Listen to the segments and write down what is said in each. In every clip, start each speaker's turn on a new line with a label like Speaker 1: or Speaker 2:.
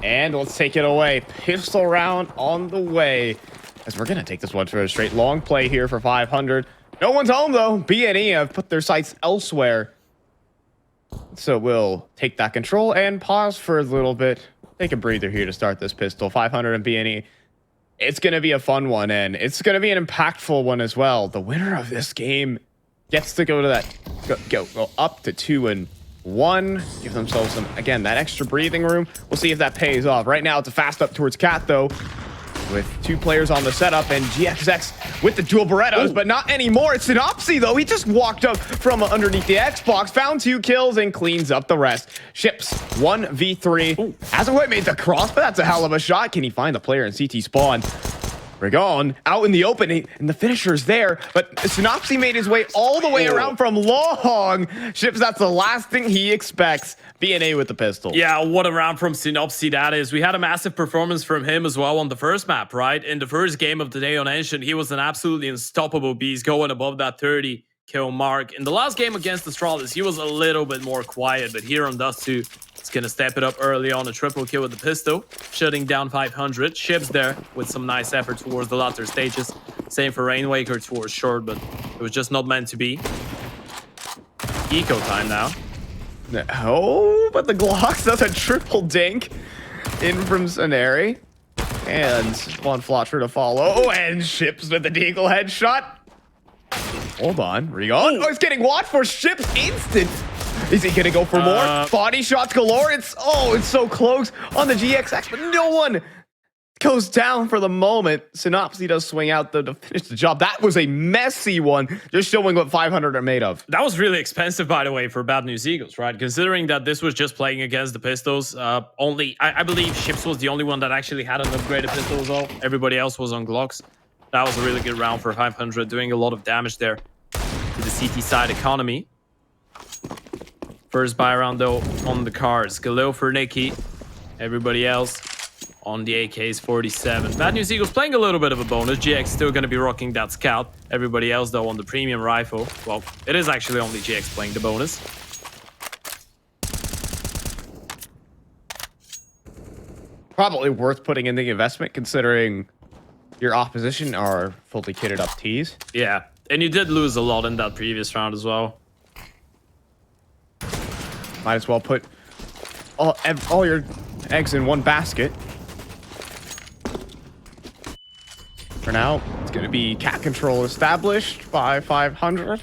Speaker 1: And let's take it away. Pistol round on the way. As we're going to take this one for a straight long play here for 500. No one's home, though. B&E have put their sights elsewhere. So we'll take that control and pause for a little bit. Take a breather here to start this pistol. 500 and B&E. It's going to be a fun one, and it's going to be an impactful one as well. The winner of this game gets to go to that, go up to 2-1. Give themselves some, again, that extra breathing room. We'll see if that pays off. Right now, it's a fast up towards Cat, though, with 2 players on the setup, and GXX with the dual Berettas, but not anymore. It's Synopsy, though. He just walked up from underneath the Xbox, found 2 kills, and cleans up the rest. Ships 1v3. Hasn't quite made the cross, but that's a hell of a shot. Can he find the player in CT spawn? Rigon out in the open, and the finisher's there, but Synopsy made his way all the way around from long. Ships, that's the last thing he expects. B&A with the pistol.
Speaker 2: Yeah, what a round from Synopsy that is. We had a massive performance from him as well on the first map, right? In the first game of the day on Ancient, he was an absolutely unstoppable beast, going above that 30 kill mark. In the last game against Astralis, he was a little bit more quiet, but here on DUST2, it's going to step it up early on, a triple kill with the pistol, shutting down 500. Ships there with some nice effort towards the latter stages. Same for Rainwaker towards short, but it was just not meant to be. Eco time now.
Speaker 1: Oh, but the Glocks does a triple dink in from Saneri. And one Flotcher to follow. And Ships with the Deagle headshot. Hold on. Rigon. Oh, he's getting watched for Ships instant. Is he going to go for more? Body shots galore. It's so close on the GXX, but no one goes down for the moment. Synopsy does swing out to finish the job. That was a messy one, just showing what 500 are made of.
Speaker 2: That was really expensive, by the way, for Bad News Eagles, right? Considering that this was just playing against the pistols. I believe Ships was the only one that actually had an upgraded pistol as well. Everybody else was on Glocks. That was a really good round for 500, doing a lot of damage there to the CT side economy. First buy round, though, on the cards. Galil for Nikki. Everybody else on the AK's 47. Bad News Eagles playing a little bit of a bonus. GX still going to be rocking that scout. Everybody else, though, on the premium rifle. Well, it is actually only GX playing the bonus.
Speaker 1: Probably worth putting in the investment, considering your opposition are fully kitted up Ts.
Speaker 2: Yeah, and you did lose a lot in that previous round as well.
Speaker 1: Might as well put all your eggs in one basket. For now, it's going to be cat control established by 500.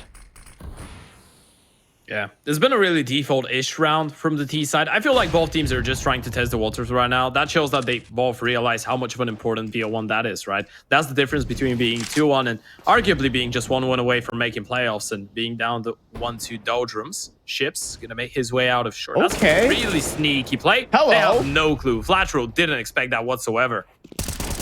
Speaker 2: Yeah, there's been a really default-ish round from the T side. I feel like both teams are just trying to test the waters right now. That shows that they both realize how much of an important BO1 that is, right? That's the difference between being 2-1 and arguably being just 1-1 away from making playoffs and being down to 1-2 doldrums. Ships gonna make his way out of short.
Speaker 1: Okay.
Speaker 2: That's a really sneaky play.
Speaker 1: Hello.
Speaker 2: They have no clue. Flatro didn't expect that whatsoever.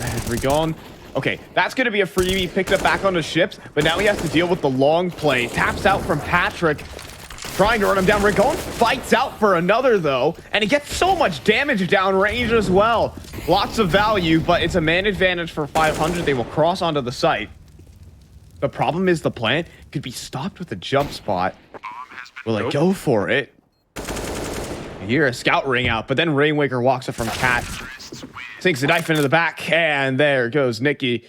Speaker 1: And we're gone. Okay, that's going to be a freebie picked up back onto Ships, but now he has to deal with the long play. Taps out from Patrick, trying to run him down. Rigon fights out for another, though, and he gets so much damage downrange as well. Lots of value, but it's a man advantage for 500. They will cross onto the site. The problem is the plant could be stopped with a jump spot. Will it go for it? You hear a scout ring out, but then Rainwaker walks it from Cat. Sinks the knife into the back, and there goes Nikki.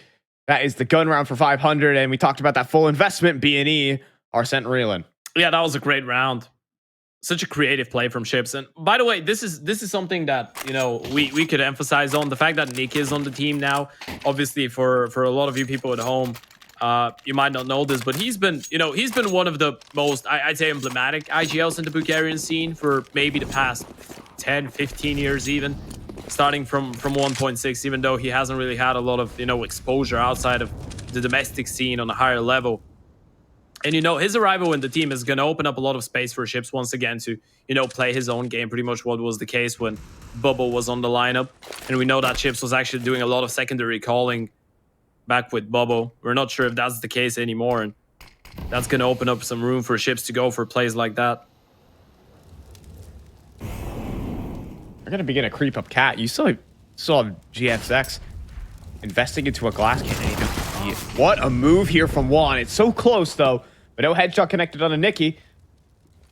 Speaker 1: That is the gun round for 500, and we talked about that full investment. B&E are sent reeling.
Speaker 2: Yeah, that was a great round. Such a creative play from Ships. And by the way, this is something that, you know, we could emphasize on. The fact that Nick is on the team now, obviously for a lot of you people at home, you might not know this, but he's been one of the most, I'd say, emblematic IGLs in the Bulgarian scene for maybe the past 10, 15 years even. Starting from 1.6, even though he hasn't really had a lot of, exposure outside of the domestic scene on a higher level. And, his arrival in the team is going to open up a lot of space for Ships once again to, play his own game, pretty much what was the case when Bubble was on the lineup. And we know that Ships was actually doing a lot of secondary calling back with Bubble. We're not sure if that's the case anymore. And that's going to open up some room for Ships to go for plays like that.
Speaker 1: They're going to begin to creep up Cat. You saw GXX investing into a glass cannon. What a move here from Juan. It's so close, though. But no headshot connected on a Nikki.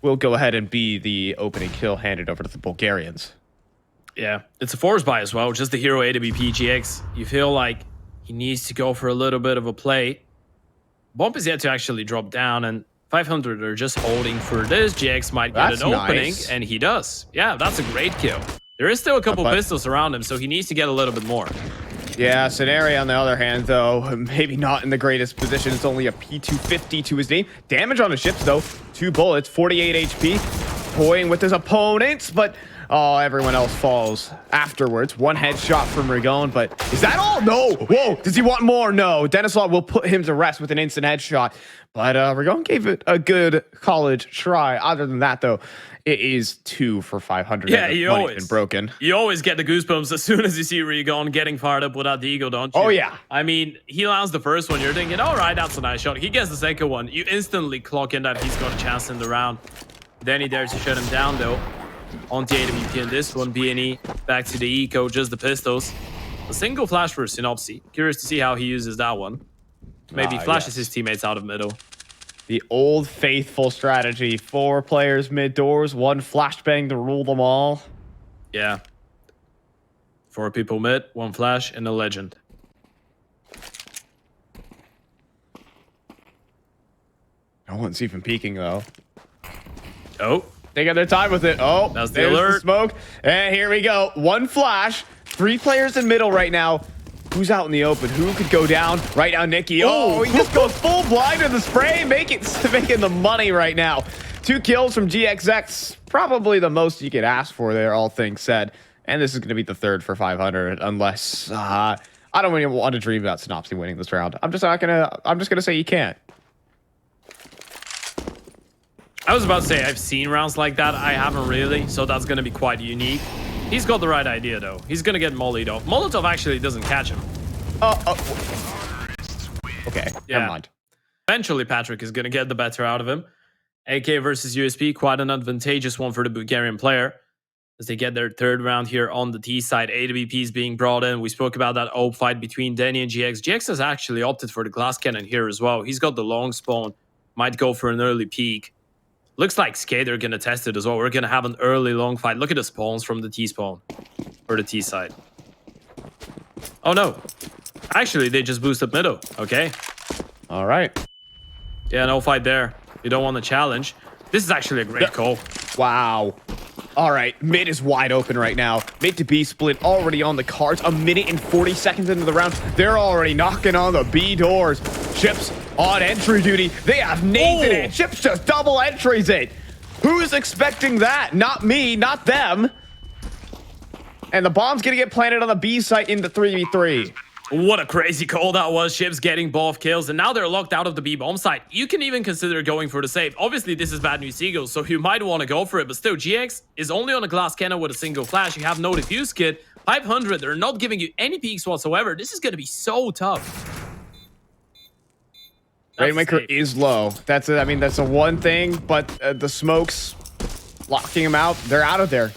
Speaker 1: We'll go ahead and be the opening kill handed over to the Bulgarians.
Speaker 2: Yeah, it's a force buy as well. Just the hero AWP GX. You feel like he needs to go for a little bit of a play. Bomb is yet to actually drop down, and 500 are just holding for this. GX might get an opening, and he does. Yeah, that's a great kill. There is still a couple pistols around him, so he needs to get a little bit more. Yeah,
Speaker 1: Scenario on the other hand, though, maybe not in the greatest position. It's only a P250 to his name. Damage on his ships, though. 2 bullets, 48 HP. Toying with his opponents, but oh, everyone else falls afterwards. 1 headshot from Rigon, but is that all? No. Whoa, does he want more? No. Denislav will put him to rest with an instant headshot. But Rigon gave it a good college try. Other than that, though, it is 2 for 500.
Speaker 2: Yeah, you always
Speaker 1: been broken.
Speaker 2: You always get the goosebumps as soon as you see Rigon getting fired up without the ego, don't you?
Speaker 1: Oh yeah.
Speaker 2: I mean, he lands the first one. You're thinking, all right, that's a nice shot. He gets the second one. You instantly clock in that he's got a chance in the round. Then he dares to shut him down, though. On the AWP in this one, BNE back to the eco, just the pistols. A single flash for Synopsy. Curious to see how he uses that one. Maybe flashes his teammates out of middle.
Speaker 1: The old faithful strategy. 4 players mid doors, 1 flashbang to rule them all.
Speaker 2: Yeah. 4 people mid, 1 flash, and a legend.
Speaker 1: No one's even peeking, though.
Speaker 2: Oh.
Speaker 1: They got their time with it. Oh,
Speaker 2: that's the alert.
Speaker 1: The smoke. And here we go. 1 flash. 3 players in middle right now. Who's out in the open? Who could go down? Right now, Nikki. Oh, he just goes full blind with the spray, making the money right now. 2 kills from GXX. Probably the most you could ask for there, all things said. And this is going to be the 3rd for 500, unless I don't even want to dream about Synopsy winning this round. I'm just gonna say he can't.
Speaker 2: I was about to say I've seen rounds like that. I haven't really, so that's going to be quite unique. He's got the right idea, though. He's going to get mollied off. Molotov actually doesn't catch him.
Speaker 1: Okay,
Speaker 2: yeah.
Speaker 1: Never mind.
Speaker 2: Eventually, Patrick is going to get the better out of him. AK versus USP, quite an advantageous one for the Bulgarian player. As they get their 3rd round here on the T side, AWP is being brought in. We spoke about that OP fight between Denny and GX. GX has actually opted for the glass cannon here as well. He's got the long spawn. Might go for an early peek. Looks like Skate are going to test it as well. We're going to have an early long fight. Look at the spawns from the T spawn. Or the T side. Oh, no. Actually, they just boosted middle. Okay.
Speaker 1: All right.
Speaker 2: Yeah, no fight there. You don't want to challenge. This is actually a great call.
Speaker 1: Wow. All right. Mid is wide open right now. Mid to B split already on the cards. 1 minute and 40 seconds into the round. They're already knocking on the B doors. Chips on entry duty. They have Nathan and Chips just double entries it. Who's expecting that? Not me, not them. And the bomb's gonna get planted on the B site in the 3v3.
Speaker 2: What a crazy call that was. Chips getting both kills, and now they're locked out of the B bomb site. You can even consider going for the save. Obviously, this is bad news Eagles, so you might want to go for it, but still, GX is only on a glass cannon with a single flash. You have no defuse kit. 500, they're not giving you any peeks whatsoever. This is going to be so tough.
Speaker 1: Rainmaker is low. That's it. I mean, that's the one thing, but the smokes locking him out. They're out of there.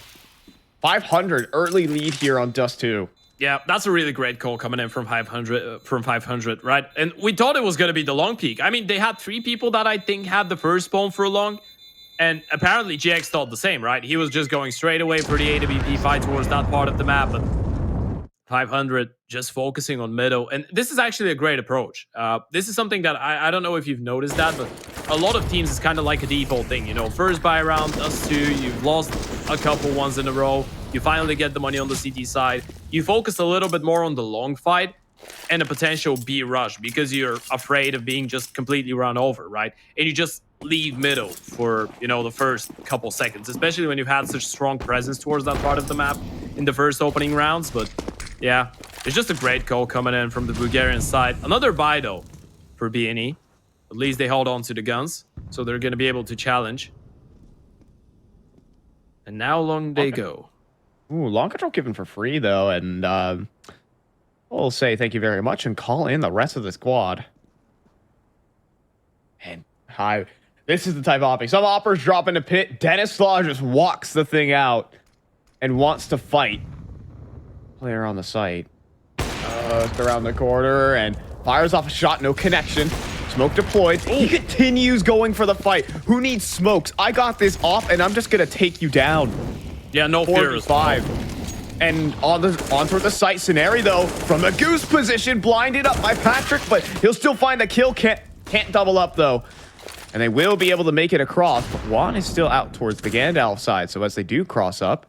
Speaker 1: 500 early lead here on DUST2.
Speaker 2: Yeah, that's a really great call coming in from 500, right? And we thought it was going to be the long peak. I mean, they had 3 people that I think had the first spawn for long, and apparently GX thought the same, right? He was just going straight away for the AWP fight towards that part of the map, but 500 just focusing on middle. And this is actually a great approach. This is something that I don't know if you've noticed that, but a lot of teams is kind of like a default thing. You know, first buy round, DUST2, you've lost a couple ones in a row. You finally get the money on the CT side. You focus a little bit more on the long fight and a potential B rush because you're afraid of being just completely run over, right? And you just leave middle for, you know, the first couple seconds, especially when you've had such strong presence towards that part of the map in the first opening rounds. But yeah, it's just a great call coming in from the Bulgarian side. Another buy, though, for BNE. At least they hold on to the guns, so they're going to be able to challenge. And now long they go.
Speaker 1: Ooh, long control given for free, though, and we'll say thank you very much and call in the rest of the squad. And hi, this is the type of hopping. Some hoppers drop into pit. Denislav just walks the thing out and wants to fight. Player on the site. Around the corner and fires off a shot, no connection. Smoke deployed. Ooh. He continues going for the fight. Who needs smokes? I got this off, and I'm just going to take you down.
Speaker 2: Yeah, no fear.
Speaker 1: 5. And onto the site scenario, though, from the goose position, blinded up by Patrick, but he'll still find the kill. Can't double up, though. And they will be able to make it across, but Juan is still out towards the Gandalf side. So as they do cross up,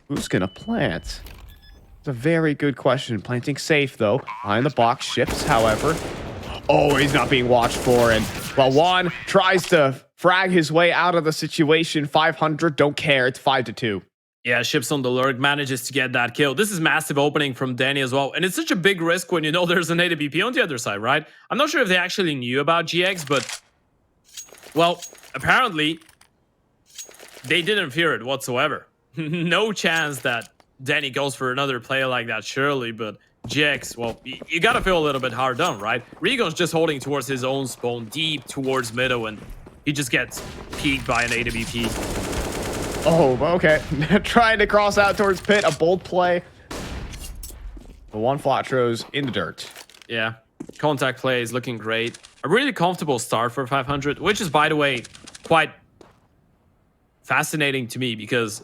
Speaker 1: who's going to plant? It's a very good question. Planting safe, though. Behind the box, ships, however. Oh, he's not being watched for. And while Juan tries to frag his way out of the situation, 500 don't care. It's 5-2.
Speaker 2: Yeah, ships on the lurk, manages to get that kill. This is massive opening from Danny as well. And it's such a big risk when you know there's an AWP on the other side, right? I'm not sure if they actually knew about GX, but... well, apparently, they didn't fear it whatsoever. No chance that Danny goes for another play like that, surely, but GX, well, you gotta feel a little bit hard done, right? Rigon's just holding towards his own spawn, deep towards middle, and he just gets peeked by an AWP.
Speaker 1: Oh, okay. Trying to cross out towards pit, a bold play. The one Flatros in the dirt.
Speaker 2: Yeah, contact play is looking great. A really comfortable start for 500, which is, by the way, quite fascinating to me because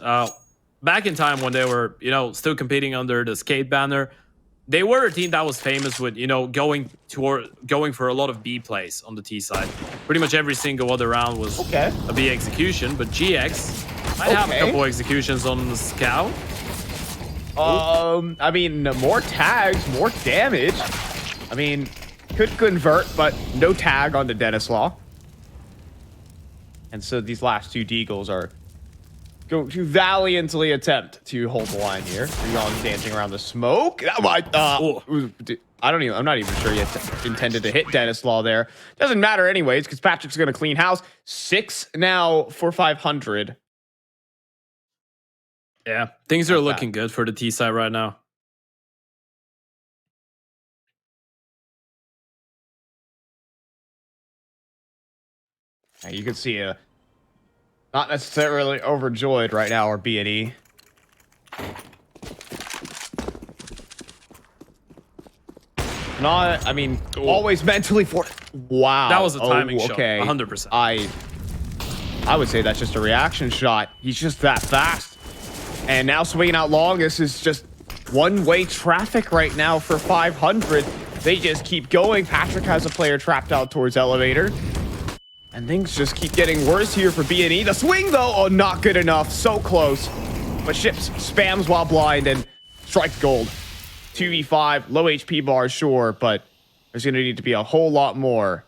Speaker 2: back in time when they were, still competing under the skate banner, they were a team that was famous with, going for a lot of B plays on the T side. Pretty much every single other round was a B execution, but GX might have a couple executions on the scout.
Speaker 1: I mean, more tags, more damage. I mean, could convert, but no tag on the Denislaw. And so these last two Deagles are going to valiantly attempt to hold the line here. Rigon dancing around the smoke. I'm not even sure he intended to hit Denislaw there. Doesn't matter anyways, because Patrick's going to clean house. 6 now for 500.
Speaker 2: Yeah, things are looking good for the T side right now.
Speaker 1: You can see not necessarily overjoyed right now, or B&E. Not, I mean, always mentally for. Wow,
Speaker 2: that was a timing shot. 100%.
Speaker 1: I would say that's just a reaction shot. He's just that fast. And now swinging out long. This is just one-way traffic right now for 500. They just keep going. Patrick has a player trapped out towards elevator. And things just keep getting worse here for B&E. The swing, though, oh, not good enough. So close. But Ships spams while blind and strikes gold. 2v5, low HP bar, sure, but there's going to need to be a whole lot more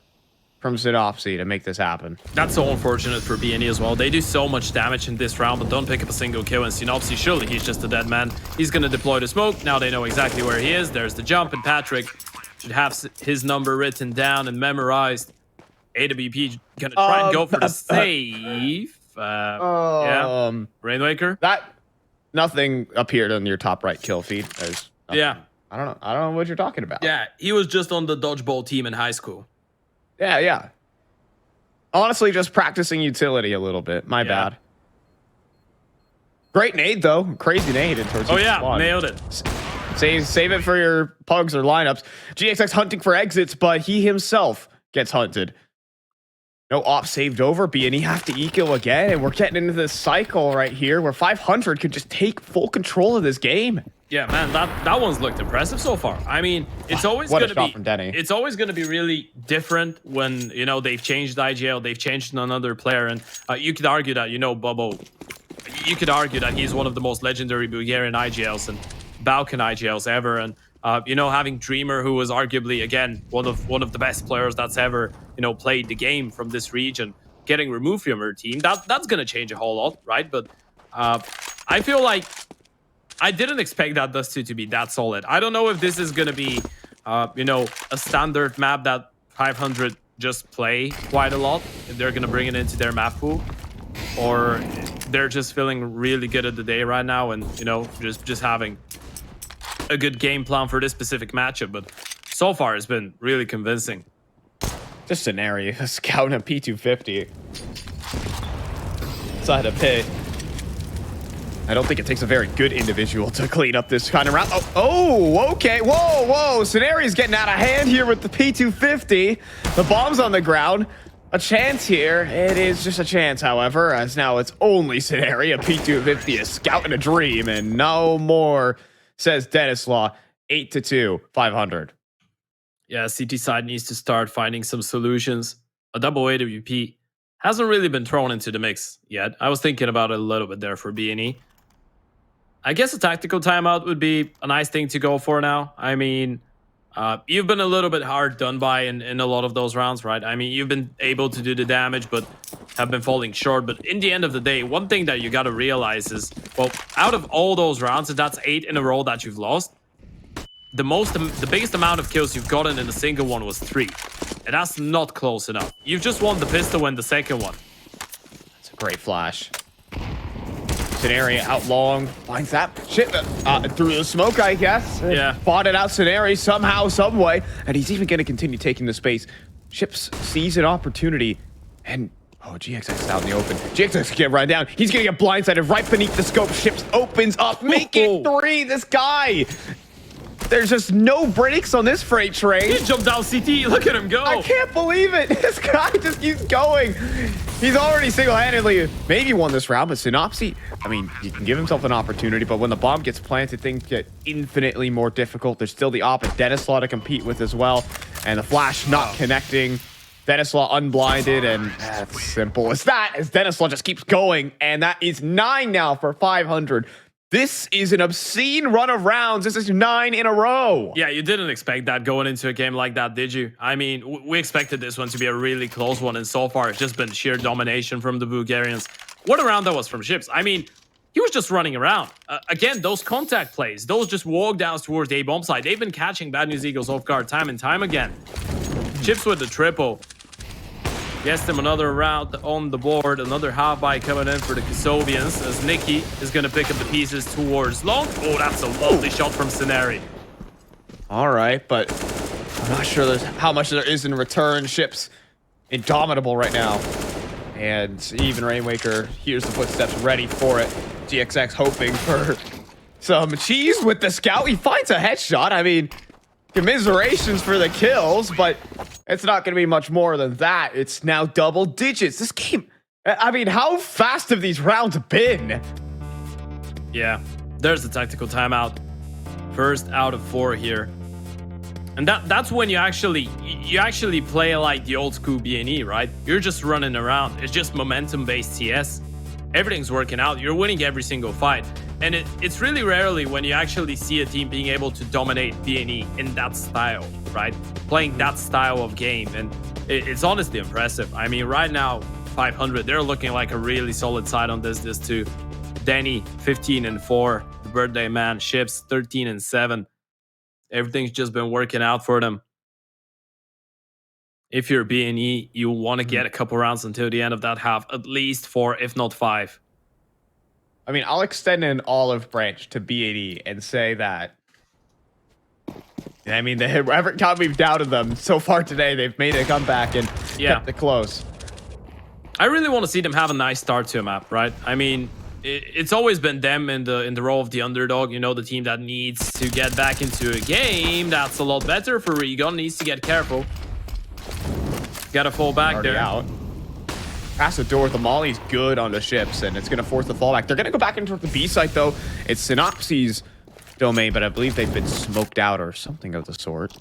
Speaker 1: from Synopsy to make this happen.
Speaker 2: That's so unfortunate for B&E as well. They do so much damage in this round, but don't pick up a single kill. And Synopsy, surely he's just a dead man. He's going to deploy the smoke. Now they know exactly where he is. There's the jump, and Patrick should have his number written down and memorized. AWP gonna try and go for the save. Yeah, Rainwaker.
Speaker 1: Nothing appeared on your top right kill feed.
Speaker 2: Yeah,
Speaker 1: I don't know what you're talking about.
Speaker 2: Yeah, he was just on the dodgeball team in high school.
Speaker 1: Yeah. Honestly, just practicing utility a little bit. My bad. Great nade though. Crazy nade in towards.
Speaker 2: Oh yeah, nailed it.
Speaker 1: Save it for your pugs or lineups. GXX hunting for exits, but he himself gets hunted. No op saved over. B&E have to eco again, and we're getting into this cycle right here where 500 could just take full control of this game.
Speaker 2: Yeah, man, that one's looked impressive so far. I mean, it's always going to be
Speaker 1: from Denny.
Speaker 2: It's always going to be really different when they've changed IGL, they've changed another player, and you could argue that Bobo, you could argue that he's one of the most legendary Bulgarian IGLs and Balkan IGLs ever, and having Dreamer, who was arguably again one of the best players that's ever played the game from this region, getting removed from your team, that's gonna change a whole lot, right? But I feel like I didn't expect that DUST2 to be that solid. I don't know if this is gonna be a standard map that 500 just play quite a lot, if they're gonna bring it into their map pool, or they're just feeling really good at the day right now and just having a good game plan for this specific matchup. But so far it's been really convincing.
Speaker 1: This scenario, scouting a P250 inside a pit. I don't think it takes a very good individual to clean up this kind of round. Oh, okay. Whoa. Scenario's getting out of hand here with the P250. The bomb's on the ground. a chance here. It is just a chance, however, as now it's only Scenarii, a P250, a scout and a dream, and no more, says Dennis Law. 8-2, 500.
Speaker 2: Yeah, CT side needs to start finding some solutions. A double AWP hasn't really been thrown into the mix yet. I was thinking about it a little bit there for B&E. I guess a tactical timeout would be a nice thing to go for now. I mean, you've been a little bit hard done by in a lot of those rounds, right? I mean, you've been able to do the damage, but have been falling short. But in the end of the day, one thing that you got to realize is, well, out of all those rounds, and that's 8 in a row that you've lost, the biggest amount of kills you've gotten in a single one was 3. And that's not close enough. You've just won the pistol and the second one.
Speaker 1: That's a great flash. Scenarii out long, finds that shit through the smoke, I guess.
Speaker 2: Yeah.
Speaker 1: Bought it out Scenarii somehow, some way, and he's even going to continue taking the space. Ships sees an opportunity, and GXX is out in the open. GXX can get run down. He's going to get blindsided right beneath the scope. Ships opens up, make it 3. This guy. There's just no brakes on this freight train.
Speaker 2: He jumped down CT. Look at him go.
Speaker 1: I can't believe it. This guy just keeps going. He's already single-handedly maybe won this round, but Synopsy, I mean, he can give himself an opportunity, but when the bomb gets planted, things get infinitely more difficult. There's still the op and Denislaw to compete with as well, and the flash not connecting. Denislaw unblinded, and that's simple as that, as Denislaw just keeps going, and that is 9 now for 500. This is an obscene run of rounds. This is 9 in a row.
Speaker 2: Yeah, you didn't expect that going into a game like that, did you? I mean, we expected this one to be a really close one, and so far it's just been sheer domination from the Bulgarians. What a round that was from Ships. I mean, he was just running around. Again, those contact plays, those just walk downs towards the A-bomb side. They've been catching Bad News Eagles off guard time and time again. Ships with the triple. Gets them another round on the board. Another half buy coming in for the Kosovians as Nikki is going to pick up the pieces towards long. Oh, that's a lovely shot from Scenarii.
Speaker 1: All right, but I'm not sure how much there is in return. Ships indomitable right now. And even Rainwaker hears the footsteps ready for it. GXX hoping for some cheese with the scout. He finds a headshot. I mean, commiserations for the kills, but it's not going to be much more than that. It's now double digits. This game, I mean, how fast have these rounds been?
Speaker 2: Yeah, there's the tactical timeout. First out of 4 here. And that's when you actually play like the old school B&E, right? You're just running around. It's just momentum-based CS. Everything's working out. You're winning every single fight. And it's really rarely when you actually see a team being able to dominate B&E in that style, right? Playing that style of game. And it's honestly impressive. I mean, right now, 500, they're looking like a really solid side on this too. Danny, 15-4. The birthday man, Ships, 13-7. Everything's just been working out for them. If you're B&E, you want to get a couple rounds until the end of that half. At least 4, if not 5.
Speaker 1: I mean, I'll extend an olive branch to B&E and say that. I mean, every time we've doubted them so far today, they've made a comeback and kept it close.
Speaker 2: I really want to see them have a nice start to a map, right? I mean, it's always been them in the role of the underdog, you know, the team that needs to get back into a game. That's a lot better for Regon. Needs to get careful. Got to fall back there.
Speaker 1: Out. Past the door, the molly's good on the Ships, and it's going to force the fallback. They're going to go back into the B site, though. It's Synopsy's domain, but I believe they've been smoked out or something of the sort.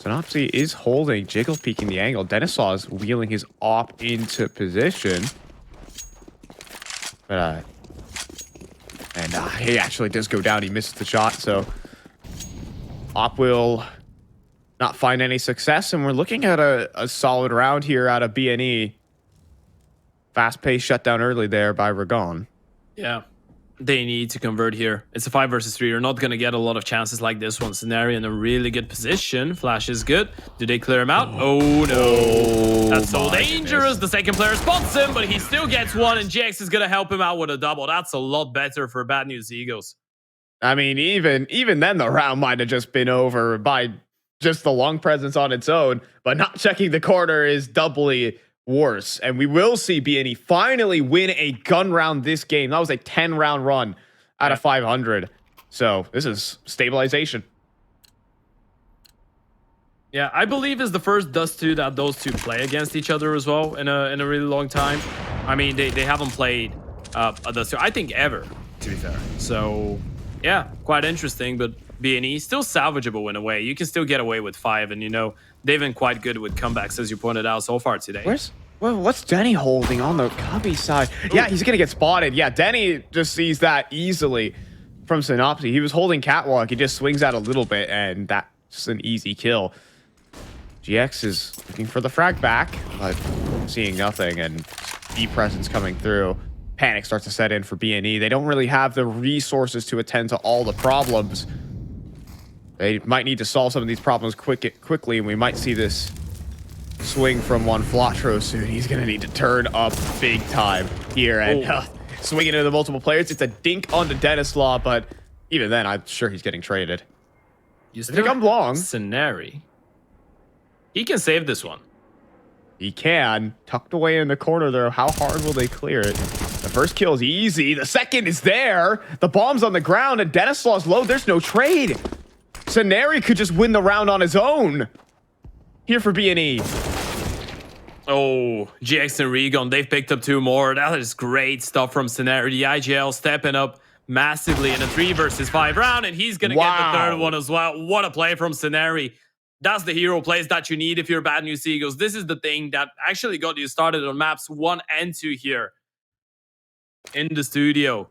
Speaker 1: Synopsy is holding, Jiggle peeking the angle. Denislaw is wheeling his op into position. But, he actually does go down. He misses the shot, so op will not find any success, and we're looking at a solid round here out of B&E. Fast-paced shutdown early there by Ragon.
Speaker 2: Yeah, they need to convert here. It's a 5 versus 3. You're not going to get a lot of chances like this one. Scenarii in a really good position. Flash is good. Do they clear him out? Oh, no. That's so dangerous. Goodness. The second player spots him, but he still gets one, and GX is going to help him out with a double. That's a lot better for Bad News Eagles.
Speaker 1: I mean, even then, the round might have just been over by just the long presence on its own, but not checking the corner is doubly worse. And we will see B&E finally win a gun round this game. That was a 10-round run out of 500. So this is stabilization.
Speaker 2: Yeah, I believe is the first DUST2 that those two play against each other as well in a really long time. I mean, they haven't played a DUST2, I think, ever, to be fair. So, yeah, quite interesting, but B&E still salvageable in a way. You can still get away with 5, and, you know, they've been quite good with comebacks, as you pointed out so far today.
Speaker 1: What's Denny holding on the Cubby side? Ooh. Yeah, he's going to get spotted. Yeah, Denny just sees that easily from Synopsy. He was holding Catwalk. He just swings out a little bit, and that's an easy kill. GX is looking for the frag back, but seeing nothing, and B presence coming through. Panic starts to set in for B&E. They don't really have the resources to attend to all the problems. They might need to solve some of these problems quickly, and we might see this swing from one Flatro soon. He's going to need to turn up big time here, and swinging into the multiple players. It's a dink on the Denislaw, but even then, I'm sure he's getting traded.
Speaker 2: You
Speaker 1: think I'm long.
Speaker 2: Scenari. He can save this one.
Speaker 1: He can. Tucked away in the corner there. How hard will they clear it? The first kill is easy. The second is there. The bomb's on the ground, and Denislaw's low. There's no trade. Scenari could just win the round on his own. Here for B&E.
Speaker 2: Oh, GX and Regon, they've picked up 2 more. That is great stuff from Scenari. The IGL stepping up massively in a 3 versus 5 round, and he's going to get the 3rd one as well. What a play from Scenari. That's the hero plays that you need if you're Bad News Eagles. This is the thing that actually got you started on maps 1 and 2 here in the studio.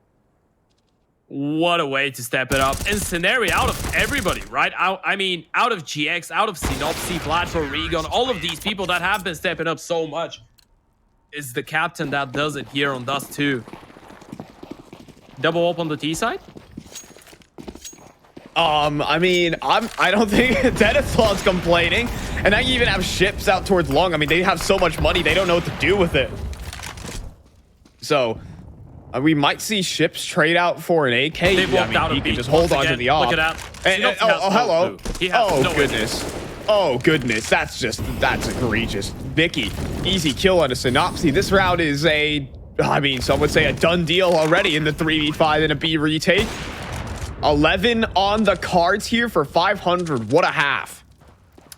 Speaker 2: What a way to step it up. And Scenari, out of everybody, right? I mean, out of GX, out of Synopsy, Flatro, Regon, all of these people that have been stepping up so much, is the captain that does it here on DUST2. Double up on the T side?
Speaker 1: I mean, I don't think Denislaw's complaining, and I even have ships out towards long. I mean, they have so much money, they don't know what to do with it. So, we might see ships trade out for an AK.
Speaker 2: They've walked out
Speaker 1: he
Speaker 2: of
Speaker 1: can just hold on to the off.
Speaker 2: Look at that.
Speaker 1: Hello. Oh,
Speaker 2: no
Speaker 1: goodness. Oh, goodness. That's egregious. Vicky, easy kill on a Synopsy. This round is some would say a done deal already in the 3v5 and a B retake. 11 on the cards here for 500. What a half.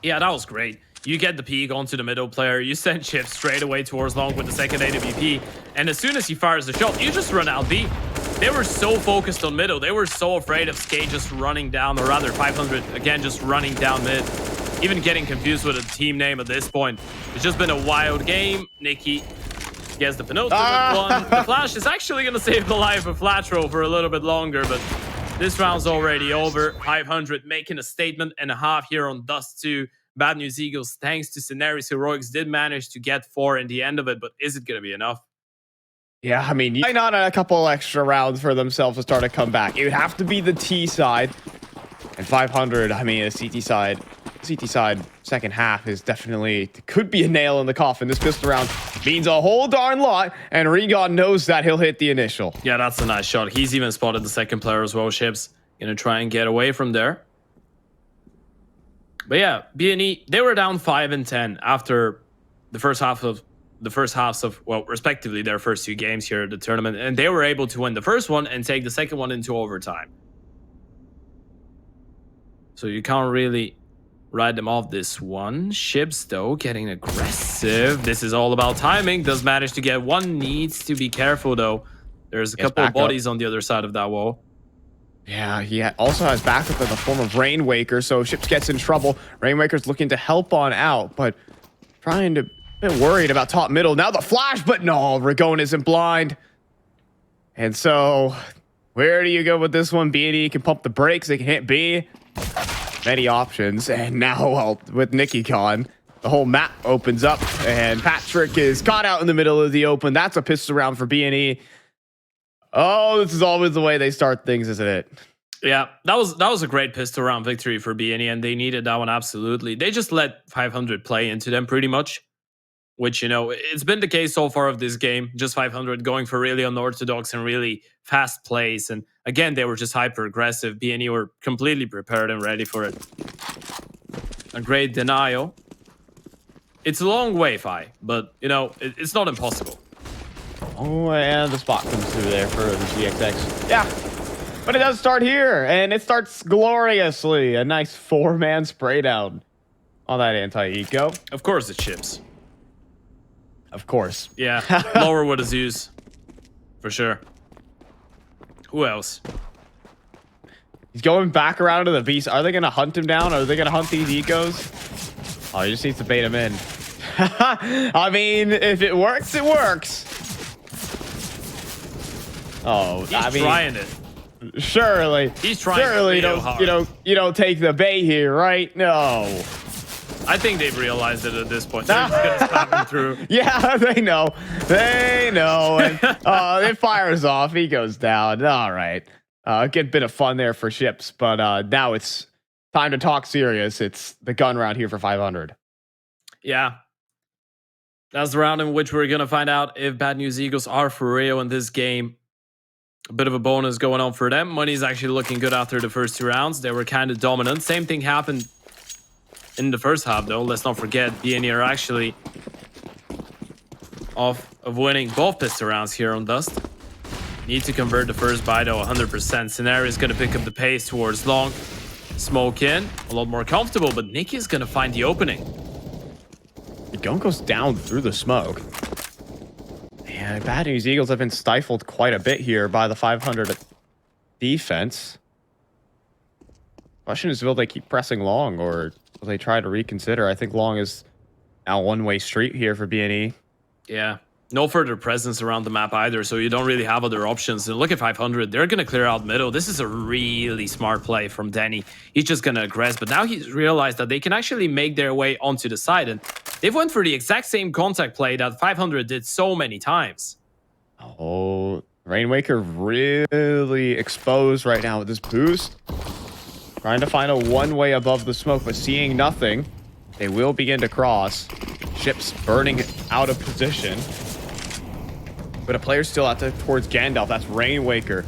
Speaker 2: Yeah, that was great. You get the peek onto the middle player. You send chips straight away towards long with the second AWP. And as soon as he fires the shot, you just run out B. They were so focused on middle. They were so afraid of Skate just running down, or rather 500, again, just running down mid. Even getting confused with a team name at this point. It's just been a wild game. Nikki gets the penultimate one. The flash is actually going to save the life of Flatro for a little bit longer, but this round's already over. 500 making a statement and a half here on DUST2. Bad News Eagles, thanks to Scenari's heroics, did manage to get 4 in the end of it, but is it going to be enough?
Speaker 1: Yeah, I mean, why not a couple extra rounds for themselves to start a comeback? It would have to be the T side. And 500, I mean, the CT side second half is definitely, could be a nail in the coffin. This pistol round means a whole darn lot, and Regon knows that he'll hit the initial.
Speaker 2: Yeah, that's a nice shot. He's even spotted the second player as well, Ships. Gonna try and get away from there. But yeah, B&E, they were down 5 and 10 after the first halves of, well, respectively, their first 2 games here at the tournament, and they were able to win the first one and take the second one into overtime. So you can't really write them off this one. Ships, though, getting aggressive. This is all about timing. Does manage to get one. Needs to be careful, though. There's a couple of bodies on the other side of that wall.
Speaker 1: Yeah, he also has backup in the form of Rainwaker, so Ships gets in trouble. Rainwaker's looking to help on out, but trying to bit worried about top middle. Now the flash, but no, Ragon isn't blind. And so, where do you go with this one? B&E can pump the brakes, they can hit B. Many options, and now, well, with Nikki gone, the whole map opens up, and Patrick is caught out in the middle of the open. That's a pistol round for B&E. Oh, this is always the way they start things, isn't it?
Speaker 2: Yeah, that was a great pistol round victory for B&E, and they needed that one absolutely. They just let 500 play into them pretty much, which, you know, it's been the case so far of this game. Just 500 going for really unorthodox and really fast plays, and again, they were just hyper aggressive. B&E were completely prepared and ready for it. A great denial. It's a long way, Fi, but you know, it's not impossible.
Speaker 1: Oh, and the spot comes through there for the GXX. Yeah, but it does start here, and it starts gloriously. A nice 4-man spray down on that anti-eco.
Speaker 2: Of course, it's chips.
Speaker 1: Of course.
Speaker 2: Yeah, lower with a Zeus. For sure. Who else?
Speaker 1: He's going back around to the beast. Are they going to hunt him down? Are they going to hunt these ecos? Oh, he just needs to bait him in. I mean, if it works, it works. Oh,
Speaker 2: He's trying it.
Speaker 1: Surely.
Speaker 2: He's trying.
Speaker 1: Surely, you don't take the bait here, right? No.
Speaker 2: I think they've realized it at this point. They're just gonna slap him through.
Speaker 1: Yeah, they know. They know. And it fires off. He goes down. All right. Good bit of fun there for ships, but now it's time to talk serious. It's the gun round here for 500.
Speaker 2: Yeah. That's the round in which we're going to find out if Bad News Eagles are for real in this game. A bit of a bonus going on for them. Money's actually looking good after the first 2 rounds. They were kind of dominant. Same thing happened in the first half, though. Let's not forget, BNE are actually off of winning both pistol rounds here on Dust. Need to convert the first buy, though, 100%. Scenario is going to pick up the pace towards long. Smoke in. A lot more comfortable, but Nicky is going to find the opening.
Speaker 1: The gun goes down through the smoke. Yeah, Bad News Eagles have been stifled quite a bit here by the 500 defense. Question is, will they keep pressing long, or will they try to reconsider? I think long is now one-way street here for BNE.
Speaker 2: Yeah. No further presence around the map either, so you don't really have other options. And look at 500. They're going to clear out middle. This is a really smart play from Danny. He's just going to aggress, but now he's realized that they can actually make their way onto the side. And they've went for the exact same contact play that 500 did so many times.
Speaker 1: Oh, Rainwaker really exposed right now with this boost. Trying to find a one-way above the smoke, but seeing nothing. They will begin to cross. Ships burning out of position. But a player still out there towards Gandalf. That's Rainwaker.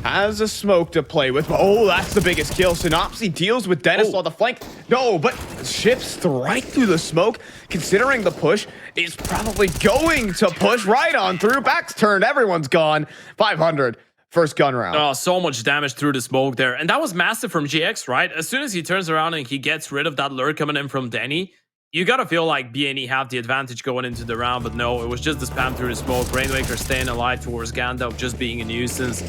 Speaker 1: Has a smoke to play with. Oh, that's the biggest kill. Synopsy deals with Dennis on the flank. No, but ships right through the smoke. Considering the push is probably going to push right on through. Back's turned. Everyone's gone. 500. First gun round.
Speaker 2: Oh, so much damage through the smoke there. And that was massive from GX, right? As soon as he turns around and he gets rid of that lure coming in from Danny, you gotta feel like BNE have the advantage going into the round, but no, it was just the spam through the smoke. Rainwaker staying alive towards Gandalf, just being a nuisance.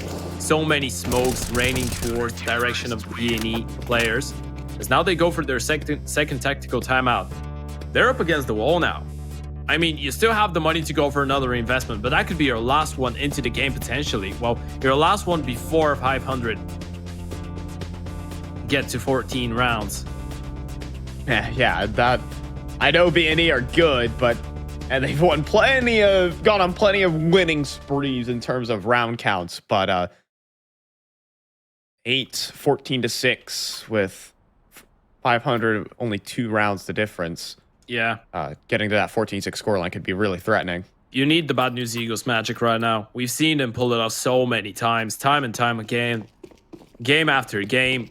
Speaker 2: So many smokes raining towards the direction of the BNE players. As now they go for their second tactical timeout. They're up against the wall now. I mean, you still have the money to go for another investment, but that could be your last one into the game potentially. Well, your last one before 500 get to 14 rounds.
Speaker 1: Yeah, that... I know BNE are good, and they've gone on plenty of winning sprees in terms of round counts, but 14-6 with 500, only 2 rounds the difference.
Speaker 2: Yeah.
Speaker 1: Getting to that 14-6 scoreline could be really threatening.
Speaker 2: You need the Bad News Eagles magic right now. We've seen them pull it off so many times, time and time again, game after game.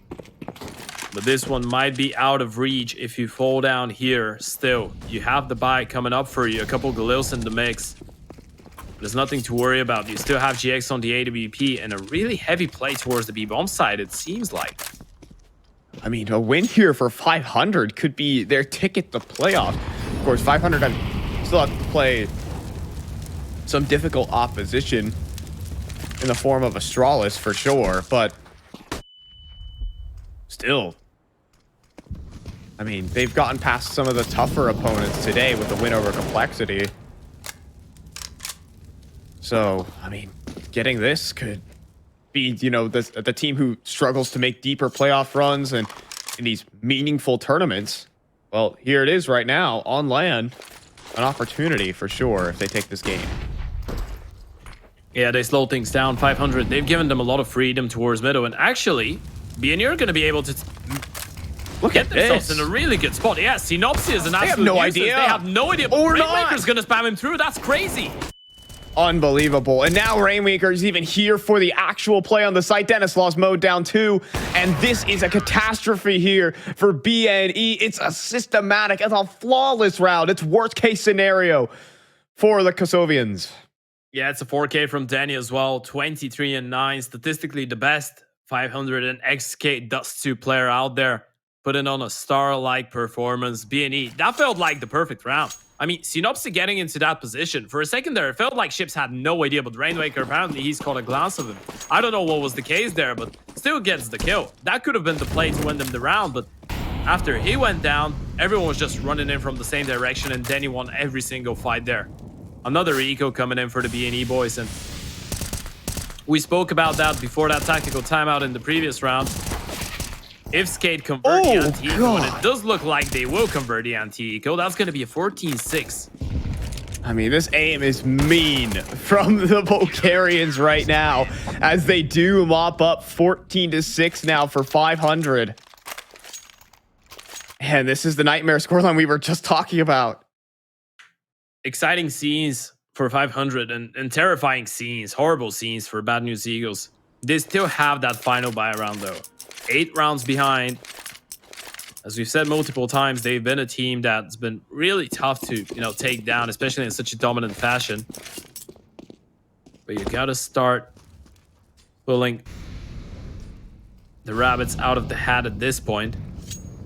Speaker 2: But this one might be out of reach if you fall down here. Still, you have the buy coming up for you. A couple Galils in the mix. There's nothing to worry about. You still have GX on the AWP and a really heavy play towards the B-bomb side, it seems like.
Speaker 1: I mean, a win here for 500 could be their ticket to playoff. Of course, 500 still have to play some difficult opposition in the form of Astralis for sure, but still, I mean, they've gotten past some of the tougher opponents today with the win over Complexity. So, I mean, getting this could be, the team who struggles to make deeper playoff runs and in these meaningful tournaments. Well, here it is right now on land. An opportunity for sure if they take this game.
Speaker 2: Yeah, they slow things down. 500, they've given them a lot of freedom towards middle. And actually, BNE are going to be able to get themselves in a really good spot. Yeah, Synopsy is an absolute
Speaker 1: They have no
Speaker 2: nuisance.
Speaker 1: idea.
Speaker 2: They have no idea.
Speaker 1: Or
Speaker 2: Rainmaker's going to spam him through. That's crazy.
Speaker 1: Unbelievable. And now Rainmaker is even here for the actual play on the site. Dennis lost mode down 2. And this is a catastrophe here for BNE. It's a systematic, it's a flawless round. It's worst case scenario for the Kosovians.
Speaker 2: Yeah, it's a 4K from Danny as well. 23-9. Statistically the best 500 and XK DUST2 player out there. putting on a star-like performance. B&E, that felt like the perfect round. I mean, Synopsy getting into that position. For a second there, it felt like Ships had no idea, but Rainwaker, apparently he's caught a glance of him. I don't know what was the case there, but still gets the kill. That could have been the play to win them the round, but after he went down, everyone was just running in from the same direction, and then he won every single fight there. Another eco coming in for the B&E boys, and we spoke about that before that tactical timeout in the previous round. If Skate convert the anti-eco, and it does look like they will convert the anti-eco, that's going to be a 14-6.
Speaker 1: I mean, this aim is mean from the Bulgarians right now as they do mop up 14-6 now for 500. And this is the nightmare scoreline we were just talking about.
Speaker 2: Exciting scenes for 500 and terrifying scenes, horrible scenes for Bad News Eagles. They still have that final buy round though. 8 rounds behind. As we've said multiple times, they've been a team that's been really tough to, take down, especially in such a dominant fashion. But you gotta start pulling the rabbits out of the hat at this point.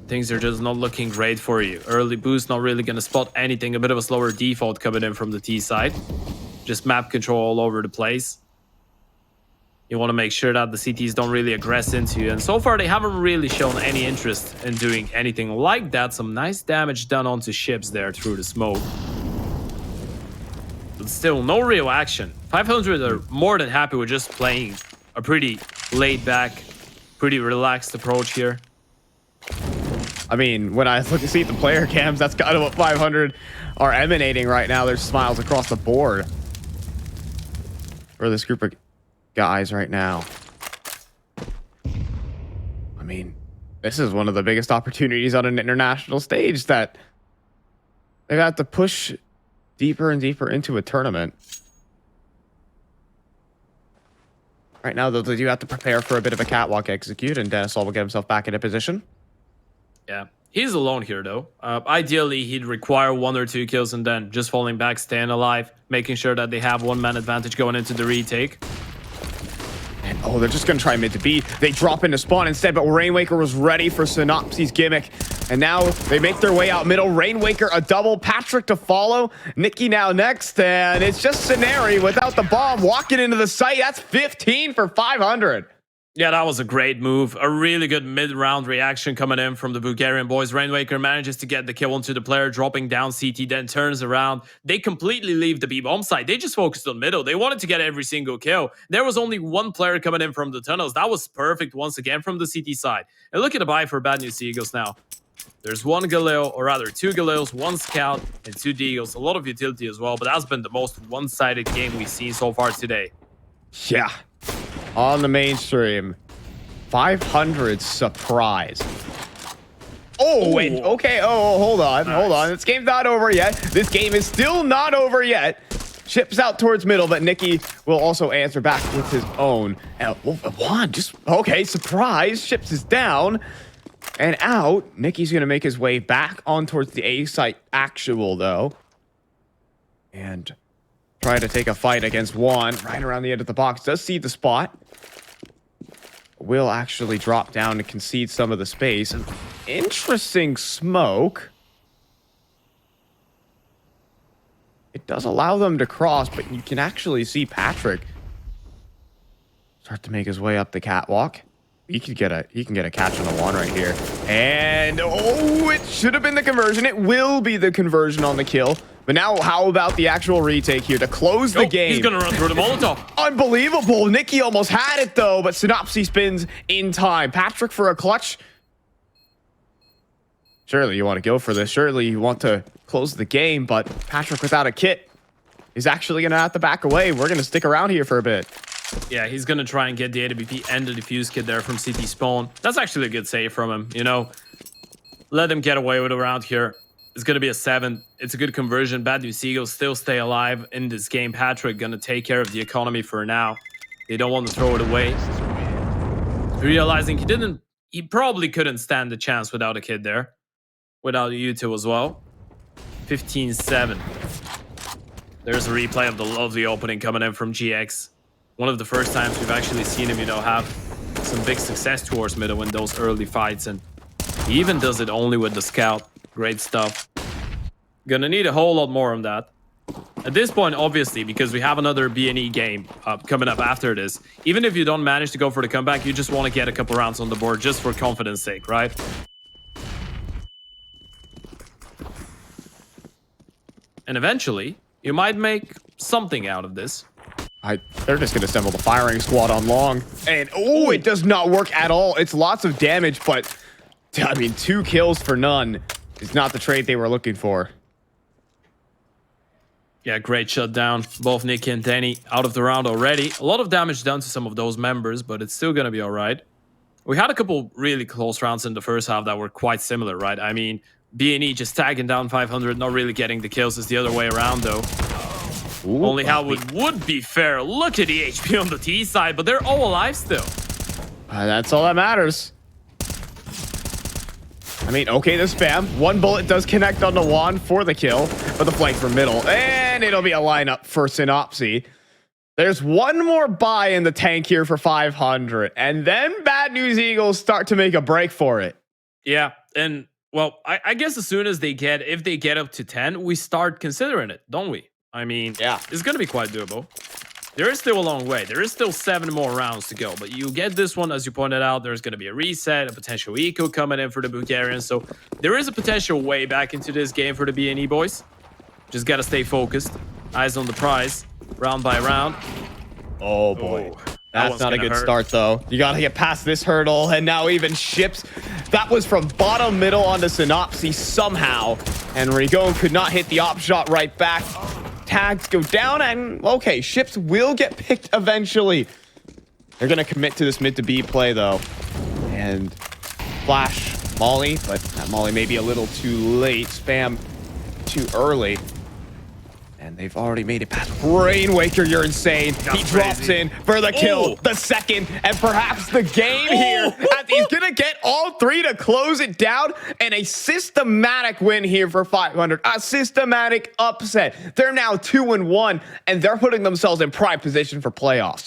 Speaker 2: Things are just not looking great for you. Early boost, not really gonna spot anything. A bit of a slower default coming in from the T side. Just map control all over the place. You want to make sure that the CTs don't really aggress into you. And so far, they haven't really shown any interest in doing anything like that. Some nice damage done onto Ships there through the smoke. But still, no real action. 500 are more than happy with just playing a pretty laid-back, pretty relaxed approach here.
Speaker 1: I mean, when I see the player cams, that's kind of what 500 are emanating right now. There's smiles across the board for this group of guys right now. I mean, this is one of the biggest opportunities on an international stage that they've had to push deeper and deeper into a tournament. Right now, though, they do have to prepare for a bit of a catwalk execute, and Denisol will get himself back into position.
Speaker 2: Yeah, he's alone here, though. Ideally, he'd require 1 or 2 kills and then just falling back, staying alive, making sure that they have 1-man advantage going into the retake.
Speaker 1: And oh, they're just going to try mid to B. They drop into spawn instead, but Rainwaker was ready for Synopsy's gimmick. And now they make their way out middle. Rainwaker a double, Patrick to follow. Nikki now next, and it's just Scenari without the bomb walking into the site. That's 15 for 500.
Speaker 2: Yeah, that was a great move. A really good mid-round reaction coming in from the Bulgarian boys. Rainwaker manages to get the kill onto the player, dropping down CT, then turns around. They completely leave the B-bomb side. They just focused on middle. They wanted to get every single kill. There was only 1 player coming in from the tunnels. That was perfect once again from the CT side. And look at the buy for Bad News Eagles now. There's 1 Galil, or rather 2 Galils, 1 Scout, and 2 Deagles. A lot of utility as well, but that's been the most one-sided game we've seen so far today.
Speaker 1: Yeah. On the mainstream, 500 surprise. Oh, wait. Okay. Oh, hold on. Nice. Hold on. This game's not over yet. This game is still not over yet. Ships out towards middle, but Nikki will also answer back with his own. One, just, okay, surprise. Ships is down and out. Nikki's going to make his way back on towards the A site actual, though. And try to take a fight against Juan right around the end of the box. Does see the spot. Will actually drop down and concede some of the space. An interesting smoke. It does allow them to cross, but you can actually see Patrick start to make his way up the catwalk. He can get a catch on the one right here. And oh, it should have been the conversion. It will be the conversion on the kill. But now how about the actual retake here to close the game?
Speaker 2: He's gonna run through the Molotov.
Speaker 1: Unbelievable. Nikki almost had it though, but Synopsy spins in time. Patrick for a clutch. Surely you want to go for this. Surely you want to close the game, but Patrick without a kit is actually gonna have to back away. We're gonna stick around here for a bit.
Speaker 2: Yeah, he's going to try and get the AWP and the defuse kit there from CT spawn. That's actually a good save from him, Let him get away with a round here. It's going to be a 7. It's a good conversion. Bad News Eagles still stay alive in this game. Patrick going to take care of the economy for now. They don't want to throw it away. Realizing he probably couldn't stand the chance without a kid there. Without a U2 as well. 15-7. There's a replay of the lovely opening coming in from GX. One of the first times we've actually seen him, have some big success towards middle in those early fights. And He even does it only with the scout. Great stuff. Gonna need a whole lot more on that. At this point, obviously, because we have another B&E game coming up after this, even if you don't manage to go for the comeback, you just want to get a couple rounds on the board just for confidence sake, right? And eventually, you might make something out of this.
Speaker 1: They're just going to assemble the firing squad on long. And, oh, it does not work at all. It's lots of damage, but, I mean, 2 kills for none is not the trade they were looking for.
Speaker 2: Yeah, great shutdown. Both Nick and Danny out of the round already. A lot of damage done to some of those members, but it's still going to be all right. We had a couple really close rounds in the first half that were quite similar, right? I mean, B&E just tagging down 500, not really getting the kills. Is the other way around, though.
Speaker 1: Ooh,
Speaker 2: only how it would be fair. Look at the HP on the T side, but they're all alive still.
Speaker 1: That's all that matters. I mean, okay, the spam. 1 bullet does connect on the wand for the kill, but the flank from middle. And it'll be a lineup for Synopsy. There's 1 more buy in the tank here for 500. And then Bad News Eagles start to make a break for it.
Speaker 2: Yeah, and, well, I guess as soon as if they get up to 10, we start considering it, don't we? I mean, yeah, it's going to be quite doable. There is still a long way. There is still 7 more rounds to go. But you get this one, as you pointed out, there's going to be a reset, a potential eco coming in for the Bulgarians. So there is a potential way back into this game for the B&E boys. Just got to stay focused. Eyes on the prize, round by round.
Speaker 1: Oh, boy. That's not a good start, though. You got to get past this hurdle. And now even Ships. That was from bottom middle onto Synopsy somehow. And Rigon could not hit the op shot right back. Tags go down, and okay, Ships will get picked eventually. They're gonna commit to this mid to B play though, and flash Molly, but that Molly may be a little too late. Spam too early, and they've already made it past. Rainwaker, you're insane. He drops in for the kill, the second, and perhaps the game here. As he's gonna get all 3 to close it down, and a systematic win here for 500. A systematic upset. They're now 2-1, and they're putting themselves in prime position for playoffs.